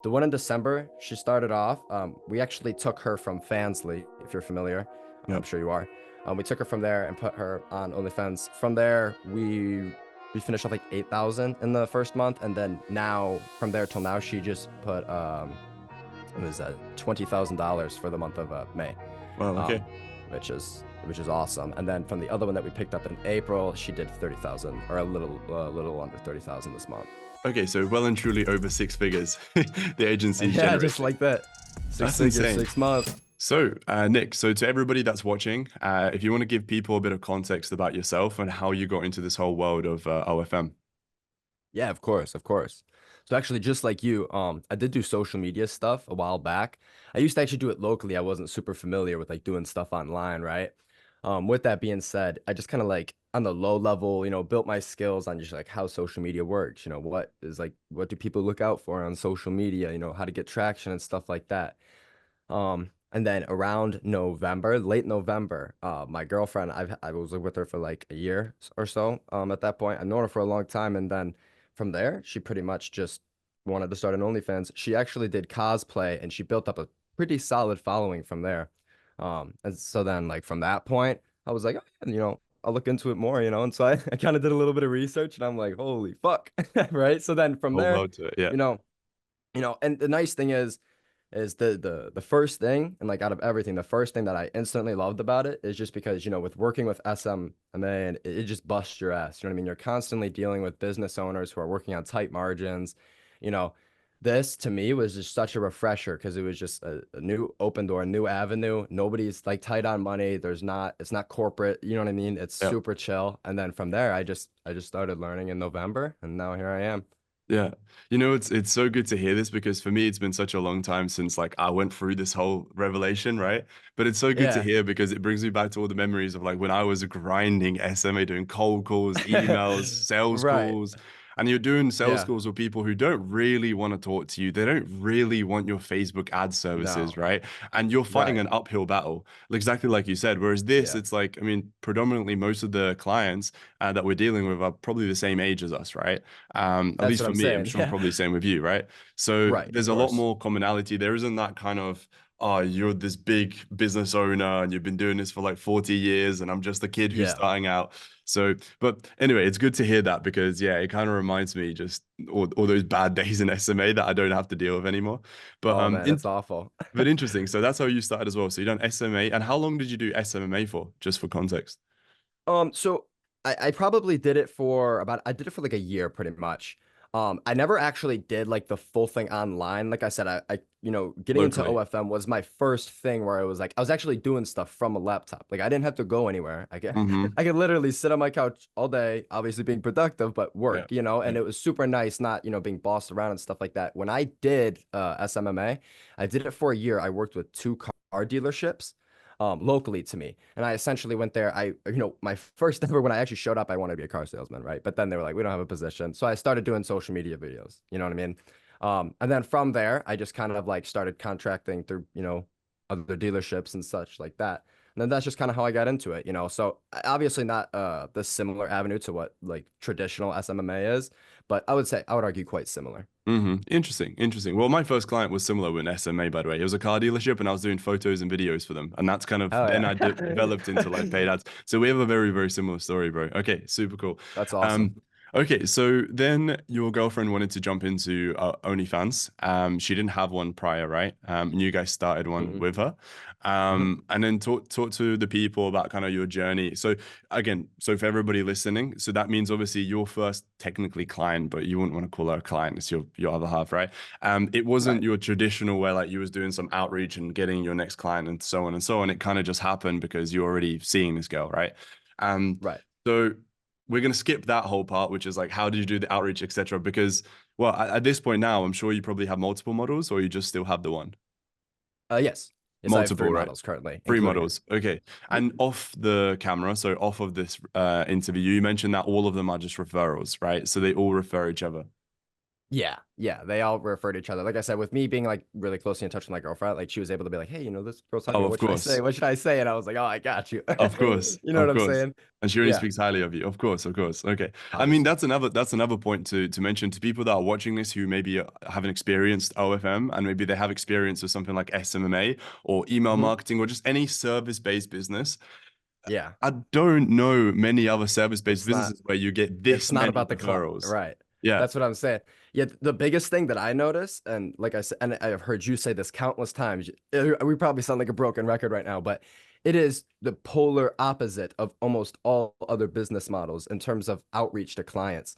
The one in December, she started off. We actually took her from Fansly, if you're familiar. Yeah. I'm sure you are. We took her from there and put her on OnlyFans. From there, we finished off like 8,000 in the first month, and then now from there till now, she just put it was $20,000 for the month of May, Well, um, okay. which is awesome. And then from the other one that we picked up in April, she did 30,000 or a little under 30,000 this month. Okay, so well and truly over six figures the agency is Yeah, just generating. like that. Six That's figures, insane. 6 months. So, Nick, so to everybody that's watching, if you want to give people a bit of context about yourself and how you got into this whole world of OFM. Yeah, of course, of course. So actually, just like you, I did do social media stuff a while back. I used to actually do it locally. I wasn't super familiar with like doing stuff online, right? With that being said, I just kind of like on the low level, built my skills on just like how social media works. What do people look out for on social media? How to get traction and stuff like that. And then around November, late November, my girlfriend, I was with her for like a year or so. At that point, I've known her for a long time, and then from there, she pretty much just wanted to start an OnlyFans. She actually did cosplay, and she built up a pretty solid following from there. And so then, like from that point, I was like, oh, yeah, I'll look into it more, And so I kind of did a little bit of research, and I'm like, holy fuck, right? So then from Whole there, world to it. Yeah. you know, and the nice thing is the first thing, and like out of everything, the first thing that I instantly loved about it is just because, with working with SMA, and it just busts your ass. You know what I mean? You're constantly dealing with business owners who are working on tight margins. You know, this to me was just such a refresher because it was just a new open door, a new avenue. Nobody's like tight on money. It's not corporate. You know what I mean? It's Yeah. super chill. And then from there, I just started learning in November, and now here I am. Yeah. It's so good to hear this because for me it's been such a long time since like I went through this whole revelation, right? But it's so good to Yeah. hear because it brings me back to all the memories of like when I was grinding SMA, doing cold calls, emails, sales Right. calls. And you're doing sales Yeah. calls with people who don't really want to talk to you. They don't really want your Facebook ad services, No. right? And you're fighting Right. an uphill battle, exactly like you said. Whereas this, Yeah. it's like, I mean, predominantly most of the clients that we're dealing with are probably the same age as us, right? At That's least what for I'm me, I'm saying. sure Yeah. probably the same with you, right? So Right. Of there's a lot course. more commonality. There isn't that kind of, oh, you're this big business owner and you've been doing this for like 40 years and I'm just a kid who's Yeah. starting out. So, but anyway, it's good to hear that because yeah, it kind of reminds me just all those bad days in SMA that I don't have to deal with anymore. But Oh man, that's awful. but interesting. So that's how you started as well. So you done SMA, and how long did you do SMA for? Just for context. So I probably I did it for like a year pretty much. I never actually did like the full thing online. Like I said, getting into Locally. OFM was my first thing where it was like I was actually doing stuff from a laptop. Like I didn't have to go anywhere. Mm-hmm. I could literally sit on my couch all day, obviously being productive, but Yeah. work, Yeah. and it was super nice, not, being bossed around and stuff like that. When I did SMMA, I did it for a year. I worked with two car dealerships locally to me. And I essentially went there. My first ever when I actually showed up, I wanted to be a car salesman, right? But then they were like, we don't have a position. So I started doing social media videos. You know what I mean? And then from there, I just kind of like started contracting through, other dealerships and such like that. And then that's just kind of how I got into it. So obviously not the similar avenue to what like traditional SMMA is, but I would argue quite similar. Interesting, interesting. Well, my first client was similar with SMA, by the way. It was a car dealership, and I was doing photos and videos for them, and that's kind of Oh then yeah. I developed into like paid ads. So we have a very, very similar story, bro. Okay, super cool. That's awesome. Um, okay, so then your girlfriend wanted to jump into OnlyFans. She didn't have one prior, right? And you guys started one Hmm. with her. Hmm. And then talk to the people about kind of your journey. So again, so for everybody listening, so that means obviously your first technically client, but you wouldn't want to call her a client, it's your other half, right? It wasn't Right. your traditional where like you was doing some outreach and getting your next client and so on and so on. It kind of just happened because you're already seeing this girl, right? Um, Right. so we're gonna skip that whole part, which is like how did you do the outreach, etc. Because well, at this point now, I'm sure you probably have multiple models, or you just still have the one. Yes. Yes, I have three Multiple, right? models currently, Three including you. models. Okay. And off the camera, so off of this interview, you mentioned that all of them are just referrals, right? So they all refer each other. Yeah, yeah, they all refer to each other. Like I said, with me being like really closely in touch with my girlfriend, like she was able to be like, "Hey, this girl's talking Oh, about of what should I say? course. What should I say?" And I was like, "Oh, I got you." Of course, You know what of I'm course. saying? And she only Yeah, speaks highly of you. Of course, of course. Okay. I mean, obviously. that's another point to mention to people that are watching this who maybe haven't experienced OFM and maybe they have experience with something like SMMA or email Hmm. marketing or just any service-based business. Yeah, I don't know many other service-based it's not. businesses where you get this It's not many about the client, referrals. right? Yeah. That's what I'm saying. Yeah, the biggest thing that I notice, and like I said, and I've heard you say this countless times, we probably sound like a broken record right now, but it is the polar opposite of almost all other business models in terms of outreach to clients.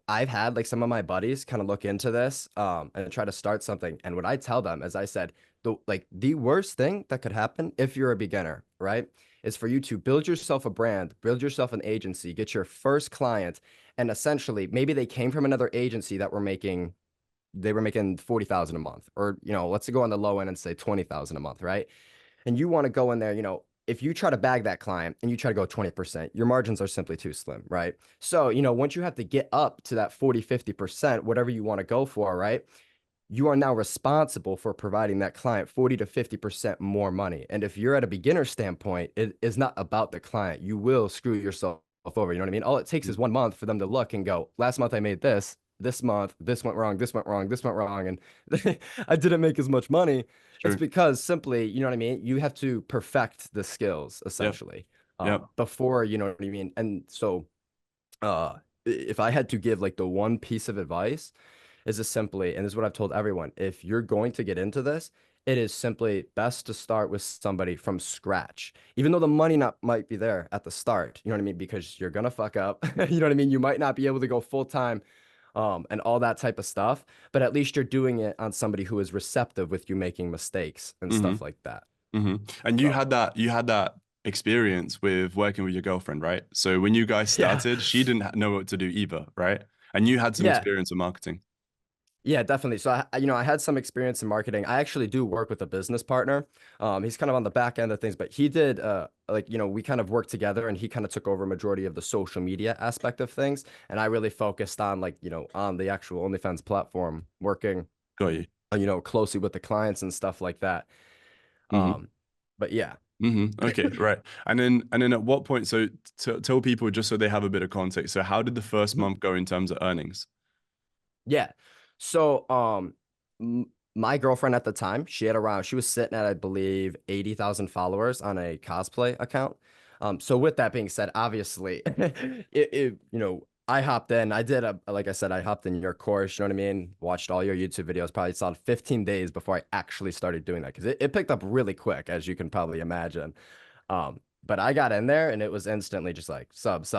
I've had like some of my buddies kind of look into this, and try to start something. And what I tell them, as I said, the worst thing that could happen if you're a beginner, right, is for you to build yourself a brand, build yourself an agency, get your first client, and essentially maybe they came from another agency that they were making 40,000 a month, or let's go on the low end and say 20,000 a month, right? And you want to go in there, if you try to bag that client and you try to go 20%, your margins are simply too slim, right? So, once you have to get up to that 40, 50%, whatever you want to go for, right? You are now responsible for providing that client 40 to 50% more money. And if you're at a beginner standpoint, it is not about the client. You will screw yourself over. You know what I mean? All it takes is 1 month for them to look and go, last month I made this month, this went wrong, this went wrong, this went wrong. And I didn't make as much money. It's True. because simply, you know what I mean? You have to perfect the skills Yep. essentially, Yep. before, you know what I mean? And so, if I had to give like the one piece of advice, is this simply, and this is what I've told everyone, if you're going to get into this, it is simply best to start with somebody from scratch. Even though the money not might be there at the start, you know what I mean? Because you're gonna fuck up. You know what I mean? You might not be able to go full time, and all that type of stuff, but at least you're doing it on somebody who is receptive with you making mistakes and Hmm. stuff like that. hmm And So you had that experience with working with your girlfriend, right? So when you guys yeah. started, she didn't know what to do either, right? And you had some Yeah. experience with marketing. Yeah, definitely. So I had some experience in marketing. I actually do work with a business partner. He's kind of on the back end of things, but he did like, we kind of worked together and he kind of took over a majority of the social media aspect of things. And I really focused on like, on the actual OnlyFans platform, working, Got you. closely with the clients and stuff like that. Hmm. Um, but yeah. Okay, right. And then at what point, so tell people just so they have a bit of context. So how did the first Mhm. month go in terms of earnings? Yeah. So, my girlfriend at the time, she was sitting at, I believe, 80,000 followers on a cosplay account. So with that being said, obviously, I hopped in. Like I said, I hopped in your course. You know what I mean? Watched all your YouTube videos. Probably saw it 15 days before I actually started doing that because it picked up really quick, as you can probably imagine. But I got in there and it was instantly just like subs.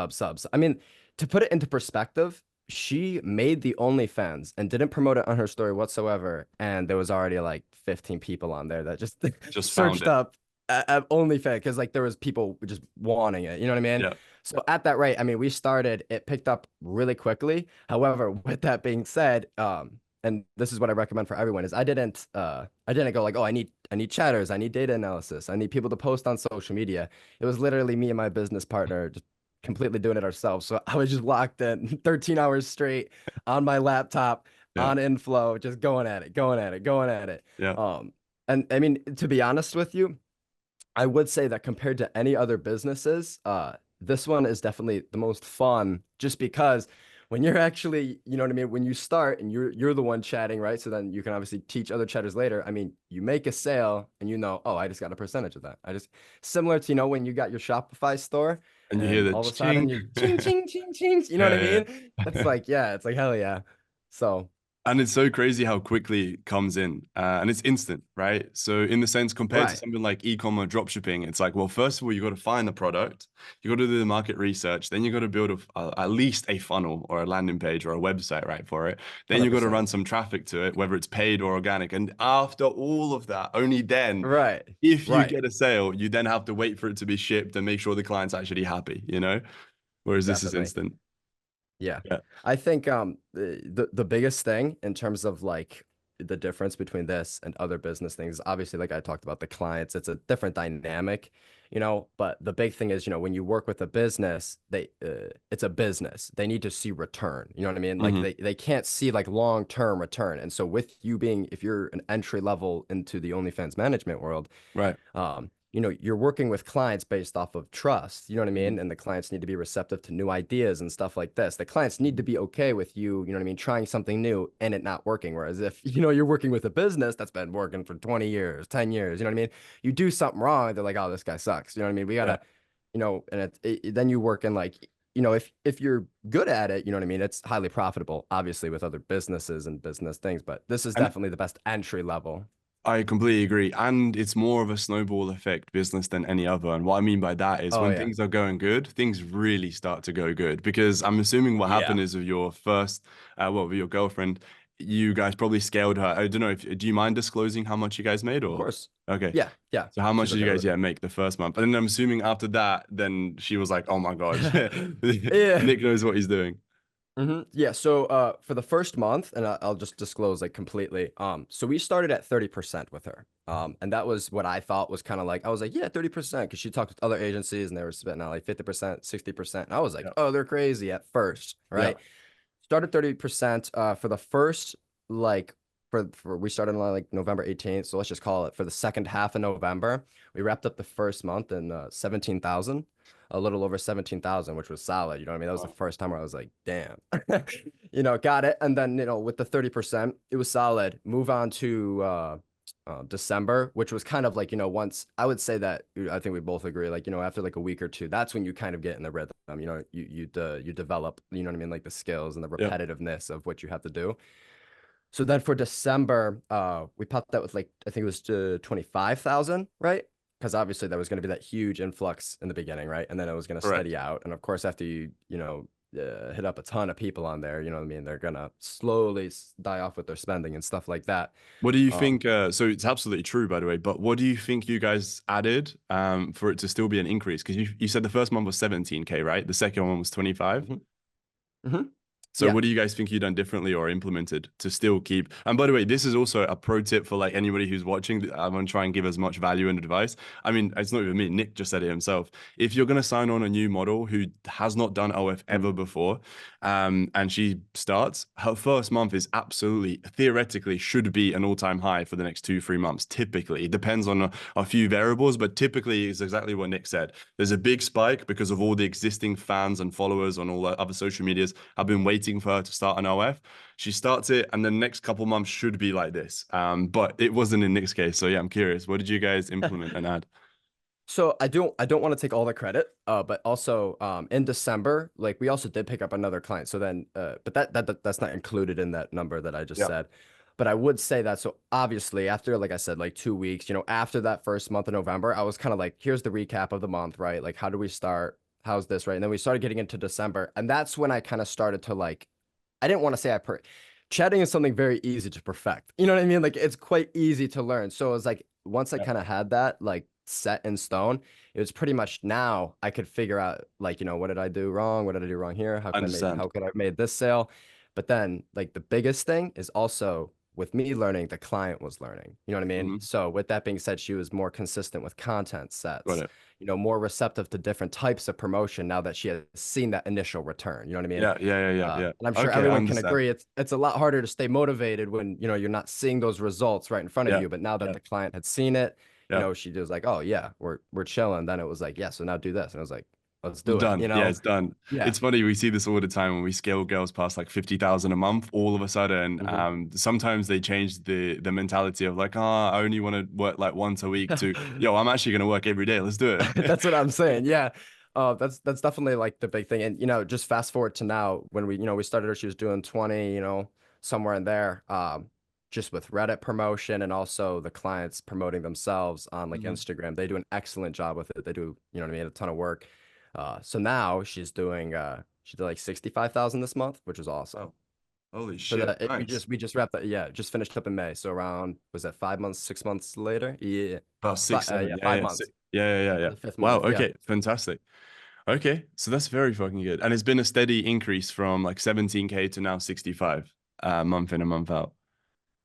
I mean, to put it into perspective, she made the OnlyFans and didn't promote it on her story whatsoever. And there was already like 15 people on there that just Just found searched it. up at OnlyFans because like there was people just wanting it. You know what I mean? Yeah. So at that rate, I mean, it picked up really quickly. However, with that being said, and this is what I recommend for everyone is I didn't go like, oh, I need chatters, I need data analysis, I need people to post on social media. It was literally me and my business partner just completely doing it ourselves. So I was just locked in 13 hours straight on my laptop Yeah. on inflow, just going at it, going at it, going at it. Yeah. Um, and I mean, to be honest with you, I would say that compared to any other businesses, this one is definitely the most fun just because when you're actually, you know what I mean, when you start and you're the one chatting, right? So then you can obviously teach other chatters later. I mean, you make a sale and oh, I just got a percentage of that. I just similar to, when you got your Shopify store And you hear and the all of a sudden ching. you ching ching ching ching, you know what I Yeah, mean? It's yeah. like, yeah, it's like hell yeah. So, And it's so crazy how quickly it comes in, and it's instant, right? So, in the sense, compared to right, something like e-com or drop shipping, it's like, well, first of all, you got to find the product, you got to do the market research, then you got to build at least a funnel or a landing page or a website, right, for it. Then you got to 100%. run some traffic to it, whether it's paid or organic. And after all of that, only then, Right. if you Right. get a sale, you then have to wait for it to be shipped and make sure the client's actually happy, you know? Whereas this is Definitely. instant. Yeah. Yeah. I think the biggest thing in terms of like the difference between this and other business things. Obviously, like I talked about the clients, it's a different dynamic, but the big thing is, when you work with a business, it's a business. They need to see return. You know what I mean? Like Hmm. they can't see like long-term return. And so with you being, if you're an entry level into the OnlyFans management world, Right. you're working with clients based off of trust, you know what I Hmm. mean? And the clients need to be receptive to new ideas and stuff like this. The clients need to be okay with you, you know what I mean, trying something new and it not working. Whereas if, you're working with a business that's been working for 20 years, 10 years, you know what I mean? You do something wrong, they're like, oh, this guy sucks. You know what I mean? We Yeah. gotta, and then you work in like, if you're good at it, you know what I mean? It's highly profitable, obviously, with other businesses and business things, but this is And definitely the best entry level. I completely agree. And it's more of a snowball effect business than any other. And what I mean by that is Oh when yeah. things are going good, things really start to go good. Because I'm assuming what Yeah. happened is with your first, well, with your girlfriend, you guys probably scaled her. I don't know if, do you mind disclosing how much you guys made Of or? course. Okay. Yeah, yeah. So how much She's did you okay guys, with it. yeah, make the first month? And then I'm assuming after that, then she was like, oh my God, Yeah. Nick knows what he's doing. Yeah. So for the first month, and I'll just disclose like completely. So we started at 30% with her. And that was what I thought was kind of like, I was like, yeah, 30%, because she talked with other agencies and they were spitting out like 50%, 60%. And I was like, Yeah. oh, they're crazy at first, Yeah. right? Started 30% for the first like for we started on like November 18th. So let's just call it for the second half of November. We wrapped up the first month in 17,000, a little over 17,000, which was solid. You know what I mean? That was the Wow. first time where I was like, damn, got it. And then, with the 30%, it was solid. Move on to December, which was kind of like, once I would say that I think we both agree, like, after like a week or two, that's when you kind of get in the rhythm. You develop, you know what I mean, like the skills and the Yeah. repetitiveness of what you have to do. So then for December, we popped that with like I think it was 25,000, right? Because obviously there was going to be that huge influx in the beginning, right? And then it was going to Correct. steady out. And of course, after hit up a ton of people on there, you know what I mean? They're gonna slowly die off with their spending and stuff like that. What do you Um, think? So it's absolutely true, by the way. But what do you think you guys added for it to still be an increase? Because you said the first month was 17K, right? The second one was 25. mhm, mhm. So Yeah. what do you guys think you done differently or implemented to still keep? And by the way, this is also a pro tip for like anybody who's watching. I'm gonna try and give as much value and advice. I mean, it's not even me. Nick just said it himself. If you're gonna sign on a new model who has not done OF ever Mhm. before, and she starts, her first month is absolutely theoretically should be an all-time high for the next 2, 3 months. Typically, it depends on a few variables, but typically it's exactly what Nick said. There's a big spike because of all the existing fans and followers on all the other social medias. I've been waiting for her to start an OF. She starts it, and the next couple months should be like this. But it wasn't in Nick's case. So yeah, I'm curious. What did you guys implement and add? So I don't want to take all the credit, but also in December, like we also did pick up another client. So then, but that's not included in that number that I just Yeah. said. But I would say that so obviously after, like I said, like 2 weeks, after that first month of November, I was kind of like, here's the recap of the month, right? Like how do we start? How's this, right? And then we started getting into December, and that's when I kind of started to like, I didn't want to say chatting is something very easy to perfect. You know what I mean? Like it's quite easy to learn. So it was like once I Yeah. kind of had that like set in stone, it was pretty much now I could figure out like, what did I do wrong? What did I do wrong here? I understand. How could I have made this sale? But then like the biggest thing is also with me learning, the client was learning. You know what I mean? Hmm. So with that being said, she was more consistent with content Got sets, it. more receptive to different types of promotion now that she has seen that initial return. You know what I mean? Yeah, yeah, yeah, yeah, yeah. And I'm sure Okay, I everyone can understand. agree it's a lot harder to stay motivated when you're not seeing those results right in front of Yeah, you. But now that yeah, the client had seen it, yeah. she was like, oh yeah, we're chilling. Then it was like, yeah, so now do this, and I was like, let's It's do it. done. Yeah, it's done. Yeah. It's funny. We see this all the time when we scale girls past like 50,000 a month. All of a sudden, Hmm. sometimes they change the mentality of like, ah, I only want to work like once a week to, yo, I'm actually gonna work every day. Let's do it. That's what I'm saying. Yeah. That's definitely like the big thing. And just fast forward to now when we started her, she was doing 20, somewhere in there. Just with Reddit promotion and also the clients promoting themselves on like Mhm. Instagram. They do an excellent job with it. They do, you know what I mean, a ton of work. So now she did like 65,000 this month, which is awesome. Oh, holy For shit! the it, Nice. we just wrapped that, yeah, just finished up in May. So around, was that 5 months, 6 months later? Yeah. About six, seven. Yeah, Yeah, five yeah, months. yeah, yeah, yeah, For yeah. the fifth Wow. month. Yeah. Okay. Fantastic. Okay, so that's very fucking good, and it's been a steady increase from like 17K to now 65, month in and month out.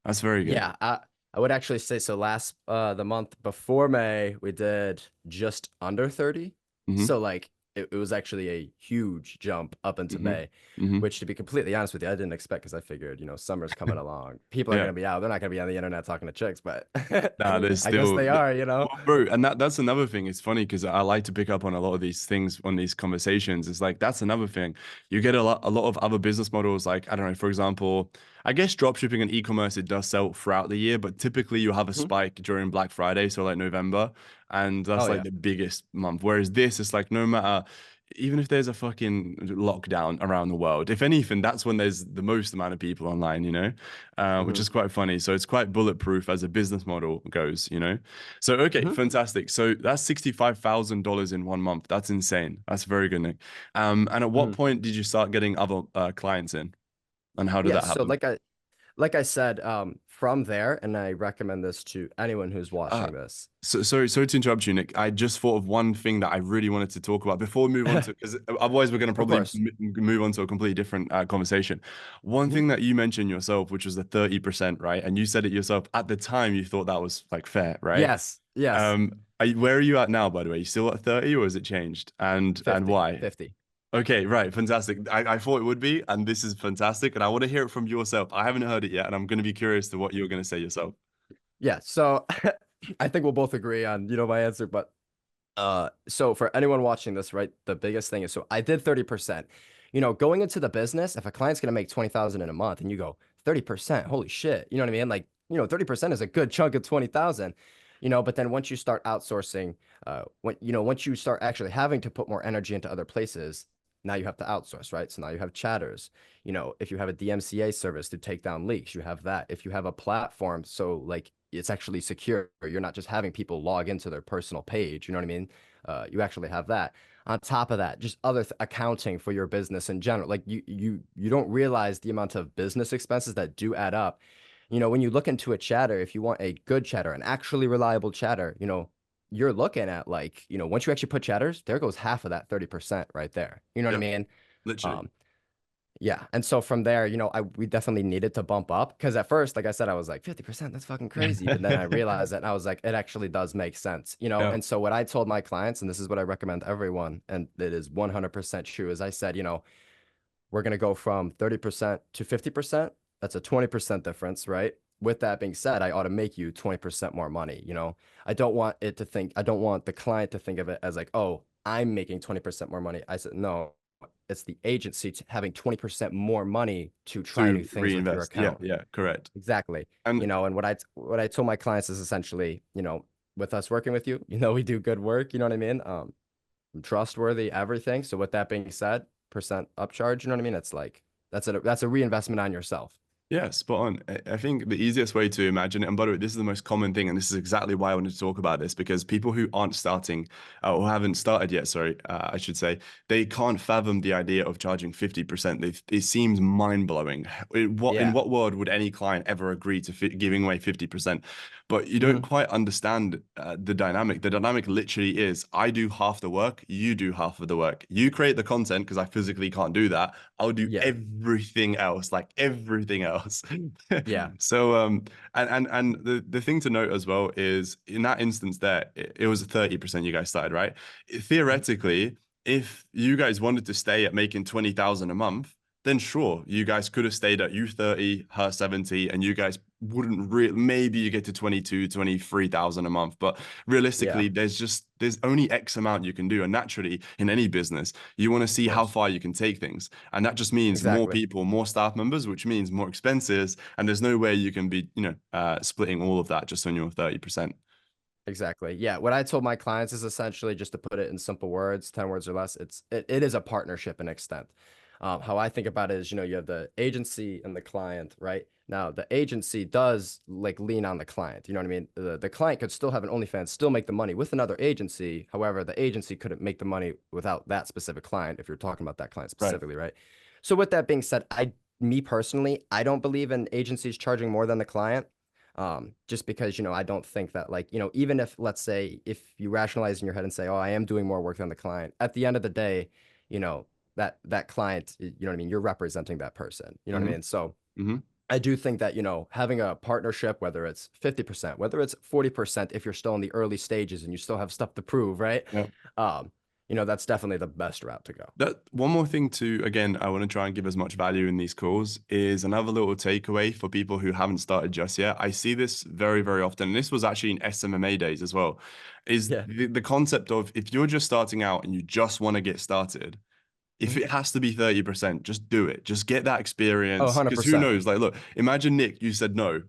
That's very good. Yeah, I would actually say so. Last the month before May, we did just under 30. Hmm. So like it was actually a huge jump up into Hmm. May, Hmm. which to be completely honest with you, I didn't expect because I figured, summer's coming along. People are Yeah. gonna be out. They're not gonna be on the internet talking to chicks, but Nah, there's I guess still, they are, well, bro, and that's another thing. It's funny because I like to pick up on a lot of these things on these conversations. It's like that's another thing. You get a lot of other business models, like I don't know, for example, I guess dropshipping and e-commerce it does sell throughout the year, but typically you have a Mhm. spike during Black Friday, so like November, and that's Oh like yeah. the biggest month. Whereas this, it's like no matter even if there's a fucking lockdown around the world, if anything, that's when there's the most amount of people online, which Hmm. is quite funny. So it's quite bulletproof as a business model goes. So, okay, Hmm. fantastic. So that's $65,000 in 1 month. That's insane. That's very good, Nick. And at what Hmm. point did you start getting other clients in? And how did Yeah, that so happen? like I said, from there, and I recommend this to anyone who's Uh, watching this. sorry to interrupt you, Nick. I just thought of one thing that I really wanted to talk about before we move on to, because otherwise we're going to Of probably course. move on to a completely different conversation. One Mhm. thing that you mentioned yourself, which was the 30%, right? And you said it yourself at the time, you thought that was like fair, right? Yes, yes. Where are you at now, by the way? You still at 30 or has it changed? And 50, why? 50. Okay, right, fantastic. I thought it would be, and this is fantastic. And I want to hear it from yourself. I haven't heard it yet, and I'm going to be curious to what you're going to say yourself. Yeah, so I think we'll both agree on, my answer, but so for anyone watching this, right, the biggest thing is so I did 30%. Going into the business, if a client's gonna make 20,000 in a month and you go 30%, holy shit. You know what I mean? Like, 30% is a good chunk of 20,000. But then once you start outsourcing, once you start actually having to put more energy into other places, now you have to outsource, right? So now you have chatters. If you have a DMCA service to take down leaks, you have that. If you have a platform, so like it's actually secure, you're not just having people log into their personal page, you know what I mean? You actually have that. On top of that, just other accounting for your business in general. Like you don't realize the amount of business expenses that do add up. When you look into a chatter, if you want a good chatter, an actually reliable chatter, you're looking at like, once you actually put chatters, there goes half of that 30% right there. You know what I Yeah, mean? literally. Um, yeah. And so from there, we definitely needed to bump up because at first, like I said, I was like 50%, that's fucking crazy. But then I realized that and I was like, it actually does make sense. Yeah. And so what I told my clients, and this is what I recommend everyone, and it is 100% true, is I said, we're going to go from 30% to 50%. That's a 20% difference, right? With that being said, I ought to make you 20% more money. I don't want the client to think of it as like, oh, I'm making 20% more money. I said, no, it's the agency having 20% more money to try new To things with your reinvest. Yeah, account. yeah, correct. Exactly. And And what I told my clients is essentially, with us working with you, we do good work, you know what I mean? Trustworthy, everything. So with that being said, percent upcharge, you know what I mean? It's like that's a reinvestment on yourself. yeah, spot on. I think the easiest way to imagine it, and by the way, this is the most common thing, and this is exactly why I wanted to talk about this, because people who aren't starting or haven't started yet, sorry, I should say, they can't fathom the idea of charging 50%. It seems mind-blowing. In Yeah. what world would any client ever agree to giving away 50%? But you don't Hmm. quite understand the dynamic. The dynamic literally is I do half the work, you do half of the work. You create the content because I physically can't do that. I'll do Yeah. everything else, like everything else. Yeah. So and the thing to note as well is in that instance there, it was 30% you guys started, right? Mhm. Theoretically, if you guys wanted to stay at making 20,000 a month, then sure, you guys could have stayed at you 30, her 70, and you guys wouldn't really, maybe you get to 22, 23,000 a month. But Yeah. realistically, there's only X amount you can do. And naturally, in any business, you want to Of see how course. far you can take things. And that just means more Exactly. people, more staff members, which means more expenses. And there's no way you can be, splitting all of that just on your 30%. Exactly. Yeah. What I told my clients is essentially just to put it in simple words, 10 words or less. It is a partnership in extent. How I think about it is, you have the agency and the client, right? Now, the agency does like lean on the client. You know what I mean? The client could still have an OnlyFans, still make the money with another agency. However, the agency couldn't make the money without that specific client if you're talking about that client Right. specifically, right? So with that being said, me personally, I don't believe in agencies charging more than the client. Just because, I don't think that like, even if let's say if you rationalize in your head and say, oh, I am doing more work than the client, at the end of the day, you know, that client, you know what I mean? You're representing that person. You know what I Hmm. mean? So Hmm. I do think that, having a partnership, whether it's 50%, whether it's 40%, if you're still in the early stages and you still have stuff to prove, right? Yeah. Um, that's definitely the best route to go. That one more thing to, again, I want to try and give as much value in these calls is another little takeaway for people who haven't started just yet. I see this very, very often, and this was actually in SMMA days as well, is Yeah. the concept of if you're just starting out and you just want to get started, if Mhm. it has to be 30%, just do it. Just get that Oh, experience. Because who 100%. knows? Like, look, imagine Nick, you said no,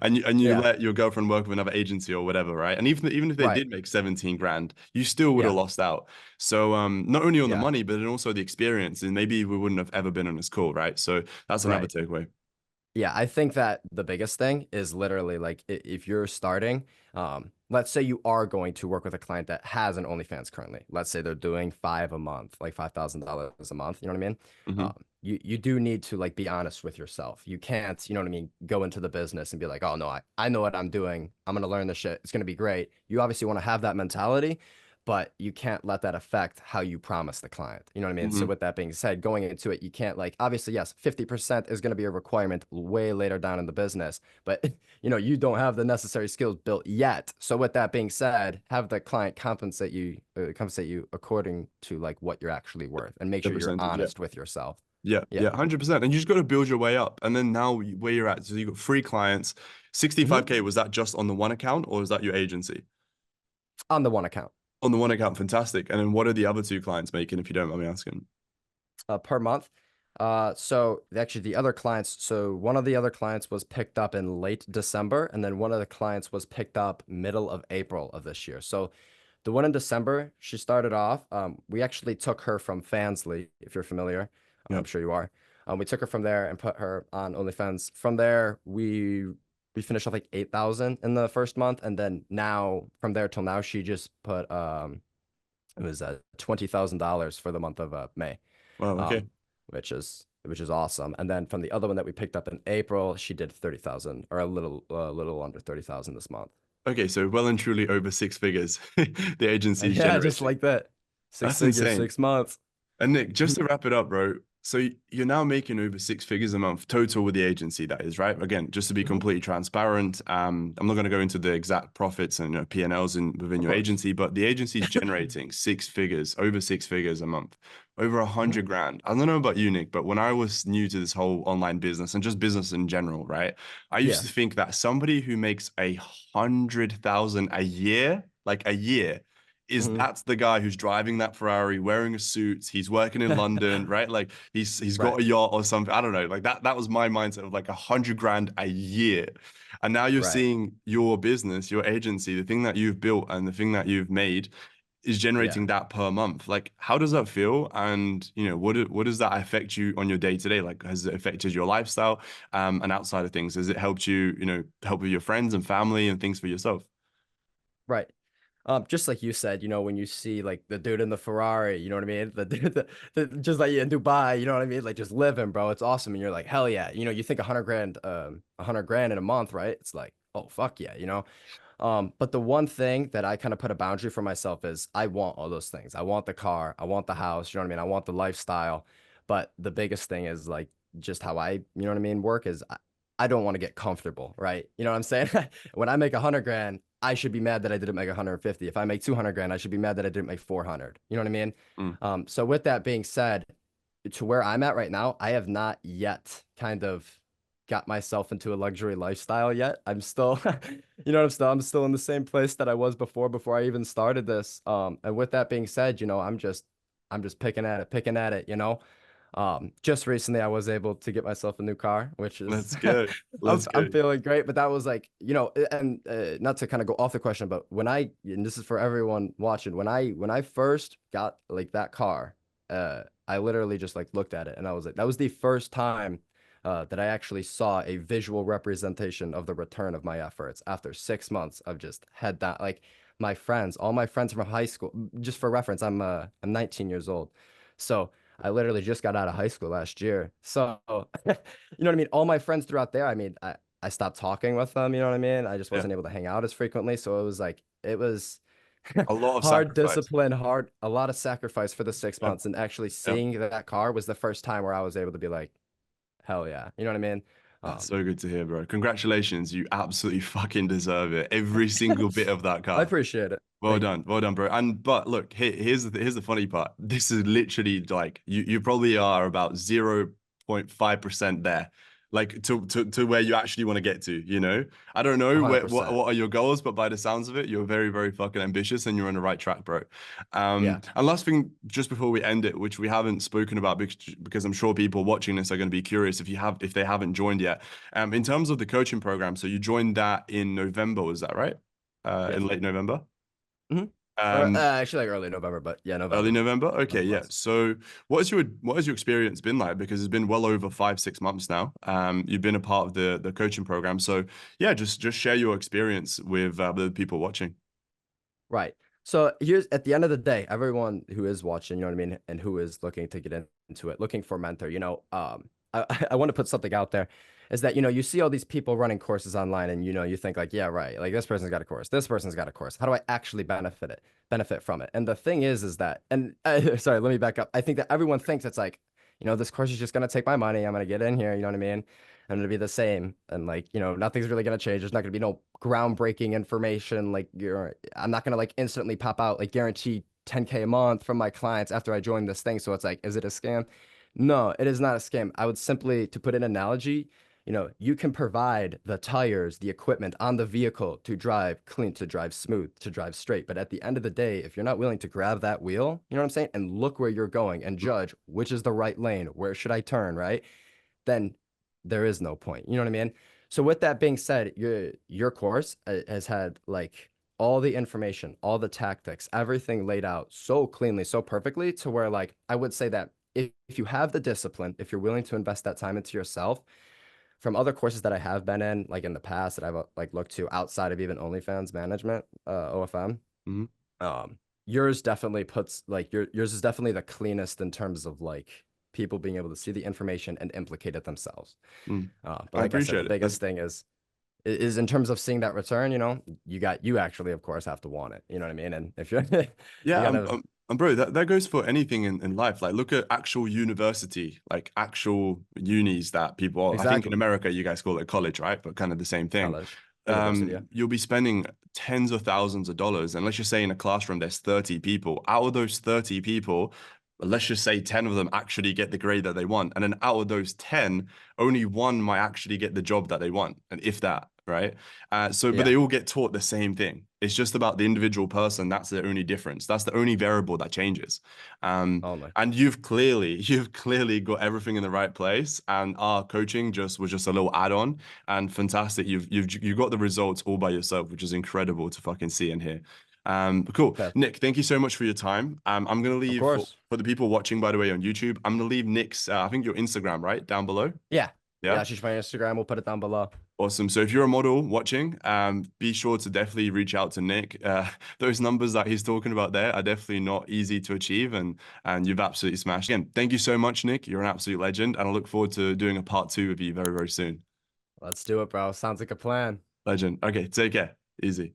and you Yeah. let your girlfriend work with another agency or whatever, right? And even if they Right. did make 17 grand, you still would have Yeah. lost out. So not only on the Yeah. money, but then also the experience. And maybe we wouldn't have ever been on this call, right? So that's another Right. takeaway. Yeah, I think that the biggest thing is literally like if you're starting, let's say you are going to work with a client that has an OnlyFans currently. Let's say they're doing five a month, like $5,000 a month. You know what I mean? Hmm. You do need to like be honest with yourself. You can't, you know what I mean, go into the business and be like, oh no, I know what I'm doing. I'm gonna learn this shit. It's gonna be great. You obviously want to have that mentality, but you can't let that affect how you promise the client. You know what I mean? So Hmm. with that being said, going into it, you can't like obviously yes, 50% is going to be a requirement way later down in the business, but you don't have the necessary skills built yet. So with that being said, have the client compensate you according to like what you're actually worth and make The sure you're percentage, yeah. honest with yourself. Yeah, Yeah. yeah, 100%. And you just got to build your way up. And then now where you're at, so you got three clients, Hmm. 65K, was that just on the one account or is that your agency? On the one account. On the one account, fantastic. And then what are the other two clients making, if you don't mind me asking? Per month. So actually the other clients, so one of the other clients was picked up in late December, and then one of the clients was picked up middle of April of this year. So the one in December, she started off. We actually took her from Fansly, if you're familiar. Yeah. I'm sure you are. We took her from there and put her on OnlyFans. From there, we finished off like 8,000 in the first month, and then now from there till now, she just put it was $20,000 for the month of May, Wow. Okay. um, which is awesome. And then from the other one that we picked up in April, she did 30,000 or a little under 30,000 this month. Okay. So well and truly over six figures the agency is Yeah, just generating. like that. Six That's figures, insane. 6 months. And Nick, just to wrap it up, bro. So you're now making over six figures a month total with the agency, that is, right? Again, just to be Hmm. completely transparent, I'm not going to go into the exact profits and P&Ls within Of your course. agency, but the agency is generating six figures, over six figures a month, over a Hmm. hundred grand. I don't know about you, Nick, but when I was new to this whole online business and just business in general, right? I used Yeah. to think that somebody who makes 100,000 a year, like a year, is Hmm. that's the guy who's driving that Ferrari, wearing a suit, he's working in London, right? Like he's Right. got a yacht or something. I don't know. Like that was my mindset of like 100 grand a year. And now you're Right. seeing your business, your agency, the thing that you've built and the thing that you've made is Yeah. generating that per month. Like, how does that feel? And what does that affect you on your day to day? Like, has it affected your lifestyle? And outside of things, has it helped you, help with your friends and family and things for yourself? Right. Just like you said, when you see like the dude in the Ferrari, you know what I mean? The dude, just like in Dubai, you know what I mean? Like just living, bro. It's awesome. And you're like, hell yeah. You think 100 grand, 100 grand in a month, right? It's like, oh, fuck yeah. But the one thing that I kind of put a boundary for myself is I want all those things. I want the car, I want the house, you know what I mean? I want the lifestyle. But the biggest thing is like just how you know what I mean, work is I don't want to get comfortable, right? You know what I'm saying? When I make 100 grand, I should be mad that I didn't make 150. If I make 200 grand, I should be mad that I didn't make 400. You know what I mean? Mm. So with that being said, to where I'm at right now, I have not yet kind of got myself into a luxury lifestyle yet. I'm still, I'm still in the same place that I was before I even started this. And with that being said, I'm just picking at it. Just recently I was able to get myself a new car, which is Let's go. I'm Let's I'm go. feeling great. But that was like, and not to kind of go off the question, but and this is for everyone watching, when I first got like that car, I literally just like looked at it and I was like, that was the first time that I actually saw a visual representation of the return of my efforts after 6 months of just head down. Like all my friends from high school, just for reference, I'm 19 years old. So I literally just got out of high school last year. So, you know what I mean? All my friends throughout there, I mean, I stopped talking with them, you know what I mean? I just Yeah. wasn't able to hang out as frequently. So it was A lot of hard sacrifice. discipline, a lot of sacrifice for the six Yeah. months. And actually Yeah. seeing that car was the first time where I was able to be like, hell yeah. You know what I mean? That's Um, so good to hear, bro. Congratulations. You absolutely fucking deserve it. Every single bit of that I car. appreciate it. Thank you. Well done, bro. And but look, here's the funny part. This is literally like you probably are about 0.5% there, like to where you actually want to get to. I don't know what 100%. what are your goals, but by the sounds of it, you're very very fucking ambitious and you're on the right track, bro. Yeah. And last thing, just before we end it, which we haven't spoken about because I'm sure people watching this are going to be curious if they haven't joined yet. In terms of the coaching program, so you joined that in November, was that right? In Yes. late November. Hmm. Or Um, actually, like early November, but yeah, Early November November. Okay, yeah. nonetheless. So, what has your experience been like? Because it's been well over 5-6 months now. You've been a part of the coaching program. So, yeah, just share your experience with the people watching. Right. So here's at the end of the day, everyone who is watching, you know what I mean, and who is looking to get into it, looking for a mentor, I want to put something out there is that, you see all these people running courses online and, you think like, yeah, right. Like this person's got a course, this person's got a course. How do I actually benefit from it? And the thing is that, and sorry, let me back up. I think that everyone thinks it's like, this course is just going to take my money. I'm going to get in here. You know what I mean? I'm going to be the same. And like, nothing's really going to change. There's not going to be no groundbreaking information. Like I'm not going to like instantly pop out, like guarantee 10K a month from my clients after I join this thing. So it's like, is it a scam? No, it is not a scam. I would simply, to put an analogy, you can provide the tires, the equipment on the vehicle to drive clean, to drive smooth, to drive straight. But at the end of the day, if you're not willing to grab that wheel, you know what I'm saying? And look where you're going and judge which is the right lane, where should I turn, right? Then there is no point. You know what I mean? So with that being said, your course has had like all the information, all the tactics, everything laid out so cleanly, so perfectly to where like I would say that if you have the discipline, if you're willing to invest that time into yourself, from other courses that I have been in, like in the past that I've like looked to outside of even OnlyFans management, OFM, Mm-hmm. yours definitely puts like yours is definitely the cleanest in terms of like people being able to see the information and implicate it themselves. Mm. But I like I said, the appreciate it. biggest thing is in terms of seeing that return, you actually of course have to want it. You know what I mean? And if you're you Yeah, gotta and bro, that goes for anything in life. Like, look at actual university, like actual unis that people, I think in exactly America, you guys call it college, right? But kind of the same thing. college, university, yeah. You'll be spending tens of thousands of dollars. And let's just say in a classroom, there's 30 people. Out of those 30 people, let's just say 10 of them actually get the grade that they want. And then out of those 10, only one might actually get the job that they want. And if that, right? But Yeah, they all get taught the same thing. It's just about the individual person. That's the only difference. That's the only variable that changes. Um, only. and you've clearly got everything in the right place. And our coaching was just a little add-on and fantastic. You got the results all by yourself, which is incredible to fucking see and hear. Cool. Okay, Nick, thank you so much for your time. I'm gonna of leave course. for the people watching, by the way, on YouTube. I'm gonna leave Nick's, I think your Instagram, right, down below. Yeah, Yeah. yeah. She's my Instagram. We'll put it down below. Awesome. So if you're a model watching, be sure to definitely reach out to Nick. Those numbers that he's talking about there are definitely not easy to achieve, and you've absolutely smashed. Again, thank you so much, Nick. You're an absolute legend, and I look forward to doing a part two with you very, very soon. Let's do it, bro. Sounds like a plan. Legend. Okay, take care. Easy.